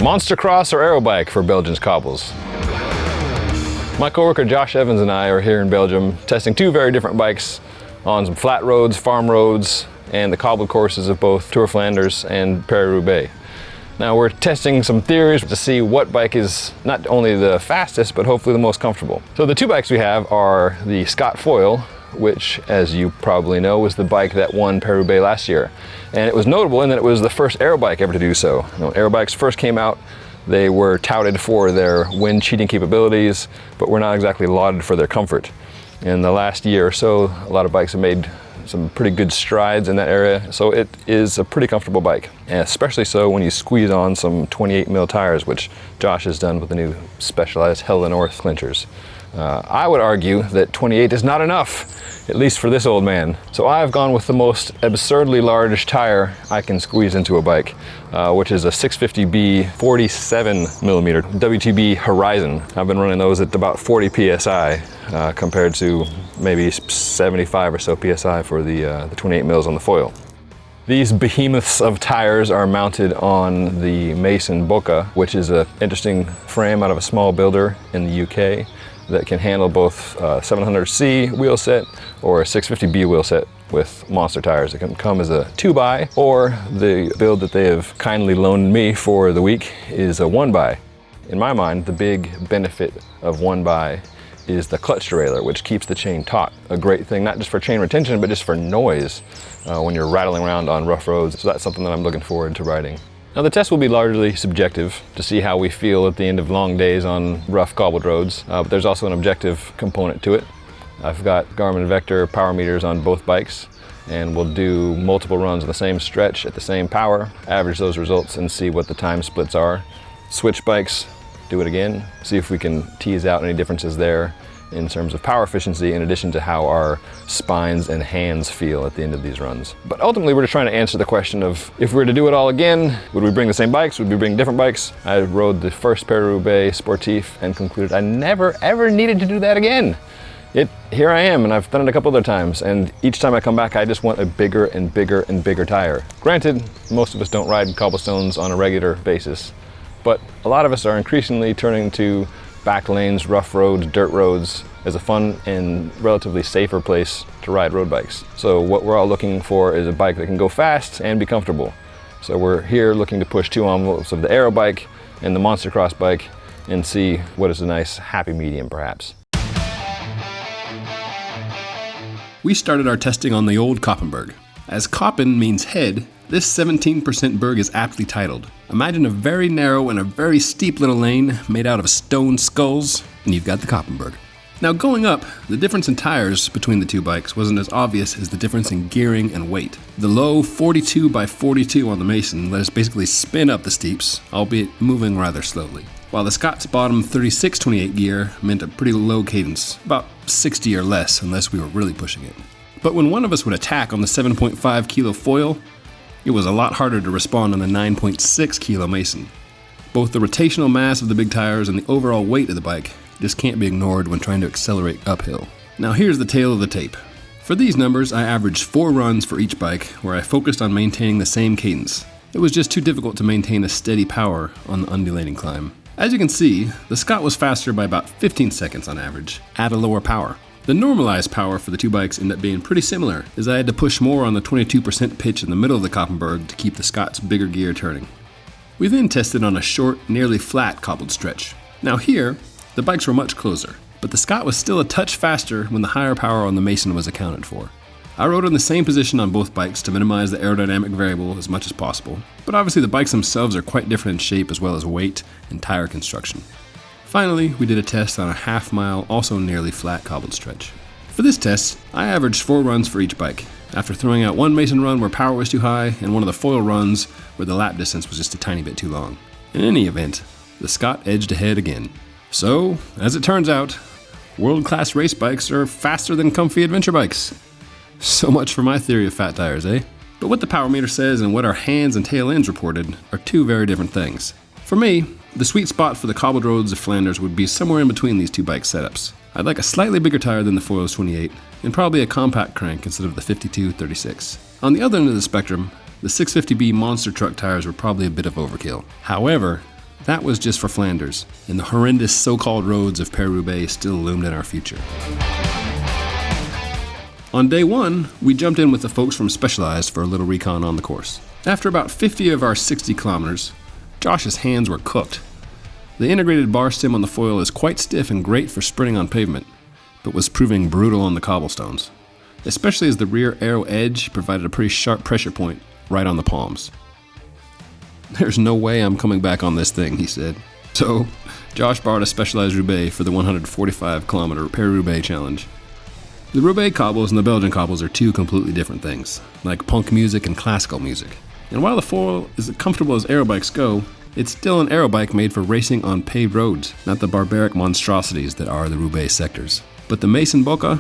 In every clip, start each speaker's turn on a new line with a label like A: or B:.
A: Monstercross or Aero bike for Belgium's cobbles. My coworker Josh Evans and I are here in Belgium testing two very different bikes on some flat roads, farm roads, and the cobbled courses of both Tour Flanders and Paris-Roubaix. Now we're testing some theories to see what bike is not only the fastest, but hopefully the most comfortable. So the two bikes we have are the Scott Foil, which, as you probably know, was the bike that won Paris-Roubaix last year. And it was notable in that it was the first aero bike ever to do so. When aero bikes first came out, they were touted for their wind cheating capabilities, but were not exactly lauded for their comfort. In the last year or so, a lot of bikes have made some pretty good strides in that area, so it is a pretty comfortable bike, and especially so when you squeeze on some 28mm tires, which Josh has done with the new Specialized Hell of the North clinchers. I would argue that 28 is not enough, at least for this old man. So I've gone with the most absurdly large tire I can squeeze into a bike, which is a 650B 47mm WTB Horizon. I've been running those at about 40 PSI compared to maybe 75 or so PSI for the 28mm on the foil. These behemoths of tires are mounted on the Mason Boca, which is an interesting frame out of a small builder in the UK that can handle both 700C wheel set or a 650B wheel set with monster tires. It can come as a 2x, or the build that they have kindly loaned me for the week is a 1x. In my mind, the big benefit of 1x is the clutch derailleur, which keeps the chain taut. A great thing, not just for chain retention, but just for noise when you're rattling around on rough roads. So that's something that I'm looking forward to riding. Now the test will be largely subjective to see how we feel at the end of long days on rough cobbled roads, but there's also an objective component to it. I've got Garmin Vector power meters on both bikes, and we'll do multiple runs on the same stretch at the same power, average those results and see what the time splits are. Switch bikes, do it again, see if we can tease out any differences there in terms of power efficiency, in addition to how our spines and hands feel at the end of these runs. But ultimately, we're just trying to answer the question of, if we were to do it all again, would we bring the same bikes? Would we bring different bikes? I rode the first Paris-Roubaix Sportif and concluded I never ever needed to do that again. Here I am, and I've done it a couple other times, and each time I come back, I just want a bigger and bigger and bigger tire. Granted, most of us don't ride cobblestones on a regular basis, but a lot of us are increasingly turning to back lanes, rough roads, dirt roads as a fun and relatively safer place to ride road bikes. So what we're all looking for is a bike that can go fast and be comfortable. So we're here looking to push two envelopes of the Aero bike and the Monstercross bike and see what is a nice happy medium perhaps.
B: We started our testing on the old Koppenberg. As Koppen means head, this 17% berg is aptly titled. Imagine a very narrow and a very steep little lane made out of stone skulls, and you've got the Koppenberg. Now going up, the difference in tires between the two bikes wasn't as obvious as the difference in gearing and weight. The low 42x42 on the Mason let us basically spin up the steeps, albeit moving rather slowly, while the Scott's bottom 36/28 gear meant a pretty low cadence, about 60 or less unless we were really pushing it. But when one of us would attack on the 7.5 kilo foil, it was a lot harder to respond on the 9.6 kilo Mason. Both the rotational mass of the big tires and the overall weight of the bike just can't be ignored when trying to accelerate uphill. Now here's the tail of the tape. For these numbers, I averaged 4 runs for each bike where I focused on maintaining the same cadence. It was just too difficult to maintain a steady power on the undulating climb. As you can see, the Scott was faster by about 15 seconds on average, at a lower power. The normalized power for the two bikes ended up being pretty similar, as I had to push more on the 22% pitch in the middle of the Koppenberg to keep the Scott's bigger gear turning. We then tested on a short, nearly flat cobbled stretch. Now here, the bikes were much closer, but the Scott was still a touch faster when the higher power on the Mason was accounted for. I rode in the same position on both bikes to minimize the aerodynamic variable as much as possible, but obviously the bikes themselves are quite different in shape as well as weight and tire construction. Finally, we did a test on a half-mile, also nearly flat cobbled stretch. For this test, I averaged 4 runs for each bike, after throwing out one Mason run where power was too high and one of the foil runs where the lap distance was just a tiny bit too long. In any event, the Scott edged ahead again. So, as it turns out, world-class race bikes are faster than comfy adventure bikes. So much for my theory of fat tires, eh? But what the power meter says and what our hands and tail ends reported are two very different things. For me, the sweet spot for the cobbled roads of Flanders would be somewhere in between these two bike setups. I'd like a slightly bigger tire than the Foils 28, and probably a compact crank instead of the 52-36. On the other end of the spectrum, the 650B monster truck tires were probably a bit of overkill. However, That was just for Flanders, and the horrendous so-called roads of Paris-Roubaix still loomed in our future. On day one, we jumped in with the folks from Specialized for a little recon on the course. After about 50 of our 60 kilometers, Josh's hands were cooked. The integrated bar stem on the foil is quite stiff and great for sprinting on pavement, but was proving brutal on the cobblestones, especially as the rear Aero edge provided a pretty sharp pressure point right on the palms. "There's no way I'm coming back on this thing," he said. So, Josh borrowed a Specialized Roubaix for the 145-kilometer Paris-Roubaix challenge. The Roubaix cobbles and the Belgian cobbles are two completely different things, like punk music and classical music. And while the foil is as comfortable as aero bikes go, it's still an aero bike made for racing on paved roads, not the barbaric monstrosities that are the Roubaix sectors. But the Mason Boca?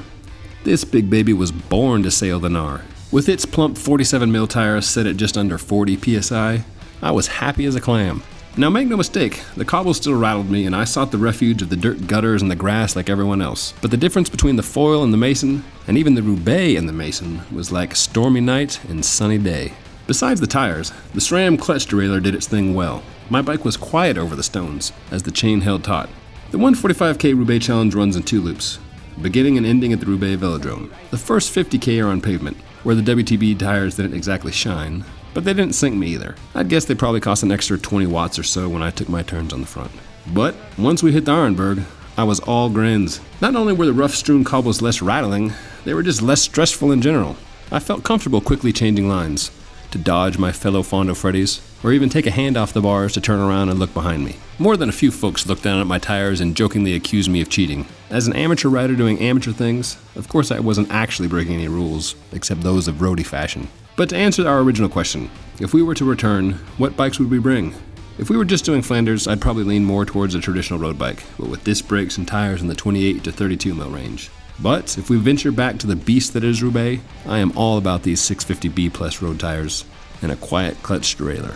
B: This big baby was born to sail the Nar. With its plump 47mm tires set at just under 40 psi, I was happy as a clam. Now make no mistake, the cobbles still rattled me and I sought the refuge of the dirt gutters and the grass like everyone else. But the difference between the foil and the Mason, and even the Roubaix and the Mason, was like stormy night and sunny day. Besides the tires, the SRAM clutch derailleur did its thing well. My bike was quiet over the stones, as the chain held taut. The 145k Roubaix challenge runs in two loops, beginning and ending at the Roubaix Velodrome. The first 50k are on pavement, where the WTB tires didn't exactly shine, but they didn't sink me either. I'd guess they probably cost an extra 20 watts or so when I took my turns on the front. But once we hit the Arenberg, I was all grins. Not only were the rough-strewn cobbles less rattling, they were just less stressful in general. I felt comfortable quickly changing lines, to dodge my fellow Fondo Freddies, or even take a hand off the bars to turn around and look behind me. More than a few folks looked down at my tires and jokingly accused me of cheating. As an amateur rider doing amateur things, of course I wasn't actually breaking any rules, except those of roadie fashion. But to answer our original question, if we were to return, what bikes would we bring? If we were just doing Flanders, I'd probably lean more towards a traditional road bike, but with disc brakes and tires in the 28 to 32 mil range. But if we venture back to the beast that is Roubaix, I am all about these 650B plus road tires and a quiet clutch derailleur.